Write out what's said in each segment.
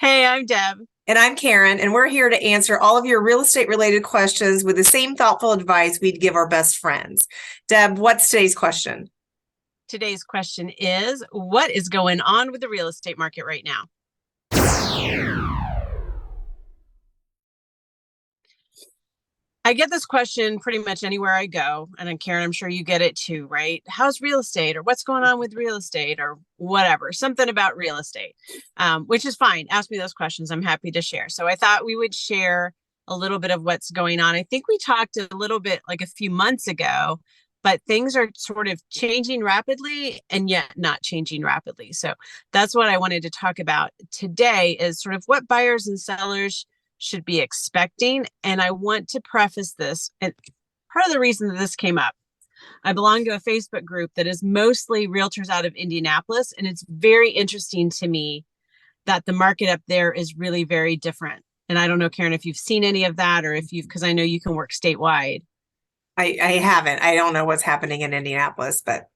Hey, I'm Deb. And I'm Karen, and we're here to answer all of your real estate related questions with the same thoughtful advice we'd give our best friends. Deb, what's today's question? Today's question is, what is going on with the real estate market right now? I get this question pretty much anywhere I go. And then, Karen, I'm sure you get it too, right? How's real estate, or what's going on with real estate, or whatever, something about real estate, which is fine. Ask me those questions. I'm happy to share. So I thought we would share a little bit of what's going on. I think we talked a little bit like a few months ago, but things are sort of changing rapidly and yet not changing rapidly. So that's what I wanted to talk about today is sort of what buyers and sellers should be expecting. And I want to preface this, and part of the reason that this came up, I belong to a Facebook group that is mostly realtors out of Indianapolis. And it's very interesting to me that the market up there is really very different. And I don't know, Karen, if you've seen any of that or if you've, because I know you can work statewide. I haven't. I don't know what's happening in Indianapolis, but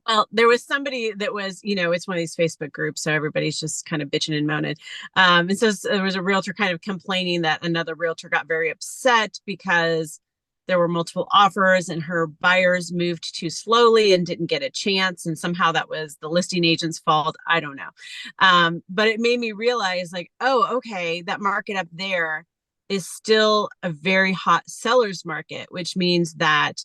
Well, there was somebody that was, it's one of these Facebook groups, so everybody's just kind of bitching and moaning. And so there was a realtor kind of complaining that another realtor got very upset because there were multiple offers and her buyers moved too slowly and didn't get a chance. And somehow that was the listing agent's fault. I don't know. But it made me realize, like, oh, okay, that market up there is still a very hot seller's market, which means that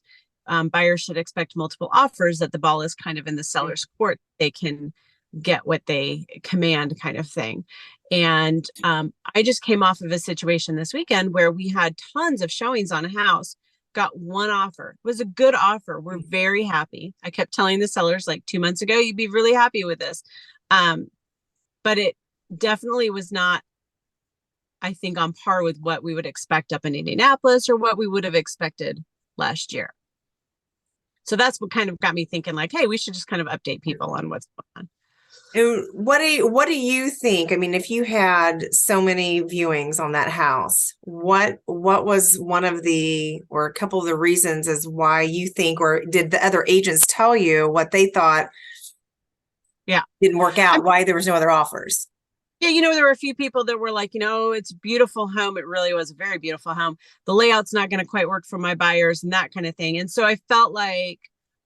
buyers should expect multiple offers, that the ball is kind of in the seller's court. They can get what they command, kind of thing. And I just came off of a situation this weekend where we had tons of showings on a house, got one offer. It was a good offer. We're very happy. I kept telling the sellers like 2 months ago, you'd be really happy with this. But it definitely was not, I think, on par with what we would expect up in Indianapolis or what we would have expected last year. So that's what kind of got me thinking, like, hey, we should just kind of update people on what's going on. and what do you think? I mean, if you had so many viewings on that house, what was one of the or a couple of the reasons as why you think, or did the other agents tell you what they thought Yeah. didn't work out, why there was no other offers? Yeah, there were a few people that were like, it's a beautiful home. It really was a very beautiful home. The layout's not going to quite work for my buyers and that kind of thing. And so I felt like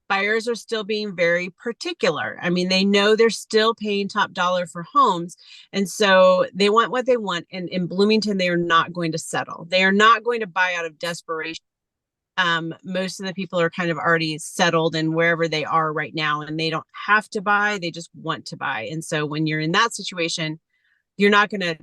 buyers are still being very particular. I mean, they know they're still paying top dollar for homes. And so they want what they want. And in Bloomington, they are not going to settle. They are not going to buy out of desperation. Most of the people are kind of already settled in wherever they are right now, and they don't have to buy. They just want to buy. And so when you're in that situation, you're not going to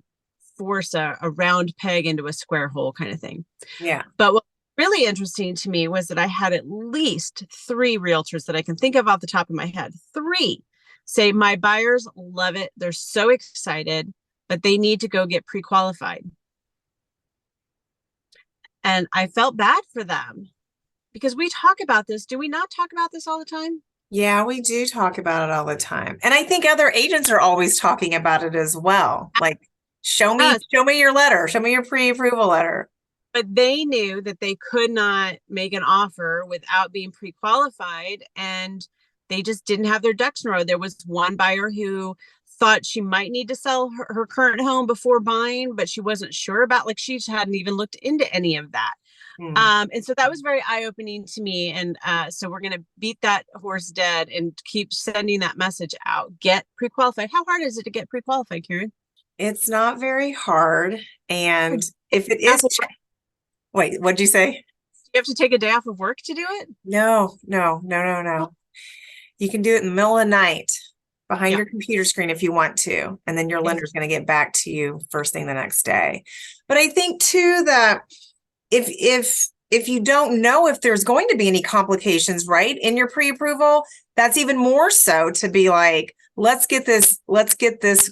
force a round peg into a square hole kind of thing. Yeah. But what was really interesting to me was that I had at least 3 realtors that I can think of off the top of my head, 3 say my buyers love it. They're so excited, but they need to go get pre-qualified. And I felt bad for them because we talk about this. Do we not talk about this all the time? Yeah, we do talk about it all the time. And I think other agents are always talking about it as well. Like, Yes, show me your letter, show me your pre-approval letter. but they knew that they could not make an offer without being pre-qualified, and they just didn't have their ducks in a row. There was one buyer who thought she might need to sell her current home before buying, but she wasn't sure about, like, she hadn't even looked into any of that. Hmm. And so that was very eye-opening to me. And so we're going to beat that horse dead and keep sending that message out. Get pre-qualified. How hard is it to get pre-qualified, Karen? It's not very hard. And if it Half is, of work. wait, what'd you say? You have to take a day off of work to do it? No, no, no, no, no. You can do it in the middle of the night behind Yeah. your computer screen if you want to, and then your lender's going to get back to you first thing the next day. But I think too that if you don't know if there's going to be any complications, right, in your pre-approval, that's even more so to be like, let's get this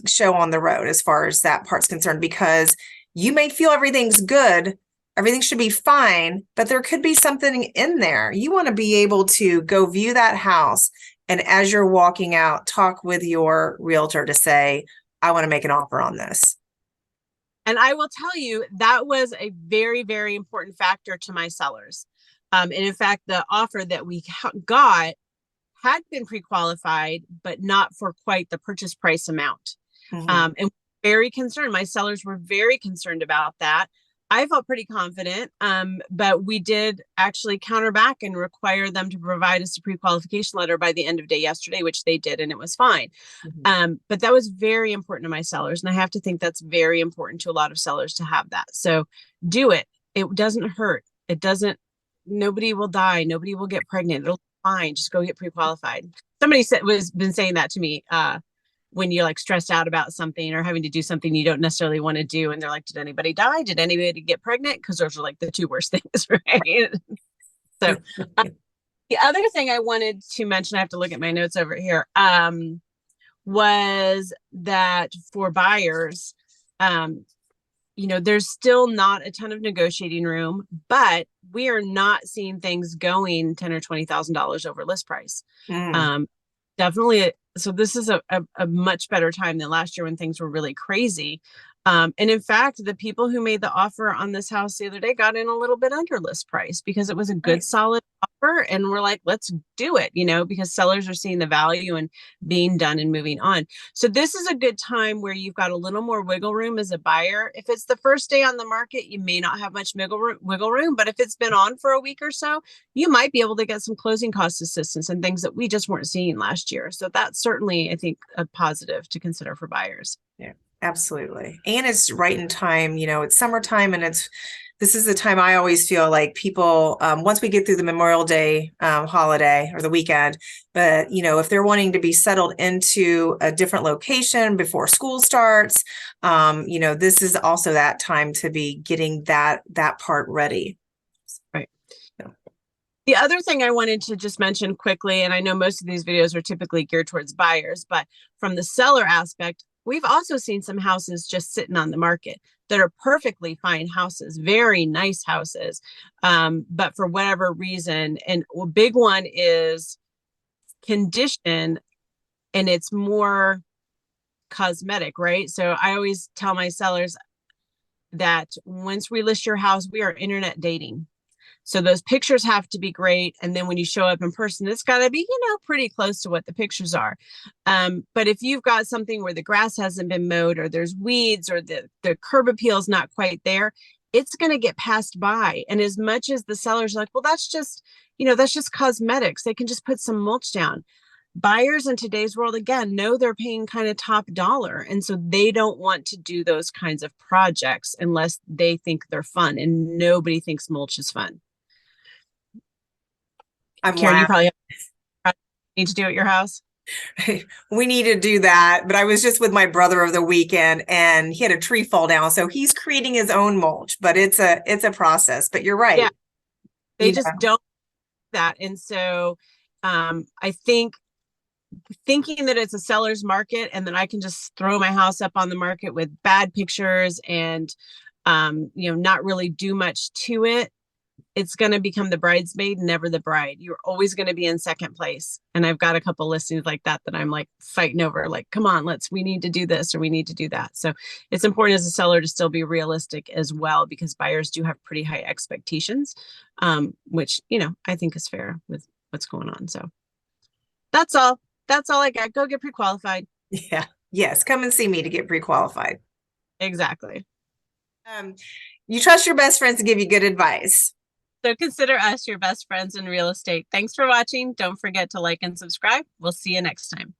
show on the road as far as that part's concerned, because you may feel everything's good, everything should be fine, but there could be something in there. You want to be able to go view that house, and as you're walking out, talk with your realtor to say, I want to make an offer on this. And I will tell you, that was a very, very important factor to my sellers. And in fact, the offer that we got had been pre-qualified, but not for quite the purchase price amount. Mhm. And very concerned. My sellers were very concerned about that. I felt pretty confident, but we did actually counter back and require them to provide us a pre-qualification letter by the end of day yesterday, which they did, and it was fine. But that was very important to my sellers, and I have to think that's very important to a lot of sellers to have that. So do it. It doesn't hurt. It doesn't. Nobody will die. Nobody will get pregnant. It'll be fine. Just go get pre-qualified. Somebody been saying that to me. When you're like stressed out about something or having to do something you don't necessarily want to do. And they're like, did anybody die? Did anybody get pregnant? Because those are like the two worst things, right? So the other thing I wanted to mention, I have to look at my notes over here, was that for buyers, there's still not a ton of negotiating room, but we are not seeing things going $10,000 or $20,000 over list price. Definitely. So this is a much better time than last year when things were really crazy. And in fact, the people who made the offer on this house the other day got in a little bit under list price because it was a good, solid offer. And we're like, let's do it, because sellers are seeing the value and being done and moving on. So this is a good time where you've got a little more wiggle room as a buyer. If it's the first day on the market, you may not have much wiggle room, but if it's been on for a week or so, you might be able to get some closing cost assistance and things that we just weren't seeing last year. So that's certainly, I think, a positive to consider for buyers. Yeah. Absolutely. And it's right in time, it's summertime, and this is the time I always feel like people, once we get through the Memorial Day holiday or the weekend, but, if they're wanting to be settled into a different location before school starts, this is also that time to be getting that part ready. Right. Yeah. The other thing I wanted to just mention quickly, and I know most of these videos are typically geared towards buyers, but from the seller aspect, we've also seen some houses just sitting on the market that are perfectly fine houses, very nice houses. But for whatever reason, and a big one is condition, and it's more cosmetic, right? So I always tell my sellers that once we list your house, we are internet dating. So those pictures have to be great. And then when you show up in person, it's got to be, pretty close to what the pictures are. But if you've got something where the grass hasn't been mowed or there's weeds or the curb appeal is not quite there, it's going to get passed by. And as much as the seller's like, well, that's just cosmetics. They can just put some mulch down. Buyers in today's world, again, know they're paying kind of top dollar. And so they don't want to do those kinds of projects unless they think they're fun. And nobody thinks mulch is fun. Karen, you probably need to do at your house. We need to do that, but I was just with my brother over the weekend, and he had a tree fall down, so he's creating his own mulch. But it's a process. But you're right. Yeah, they just don't do that, and so I think thinking that it's a seller's market and that I can just throw my house up on the market with bad pictures and not really do much to it. It's going to become the bridesmaid, never the bride. You're always going to be in second place. And I've got a couple listings like that I'm like fighting over, like, come on, we need to do this or we need to do that. So it's important as a seller to still be realistic as well, because buyers do have pretty high expectations, which, I think is fair with what's going on. So that's all I got. Go get pre-qualified. Yeah. Yes. Come and see me to get pre-qualified. Exactly. You trust your best friends to give you good advice. So consider us your best friends in real estate. Thanks for watching. Don't forget to like and subscribe. We'll see you next time.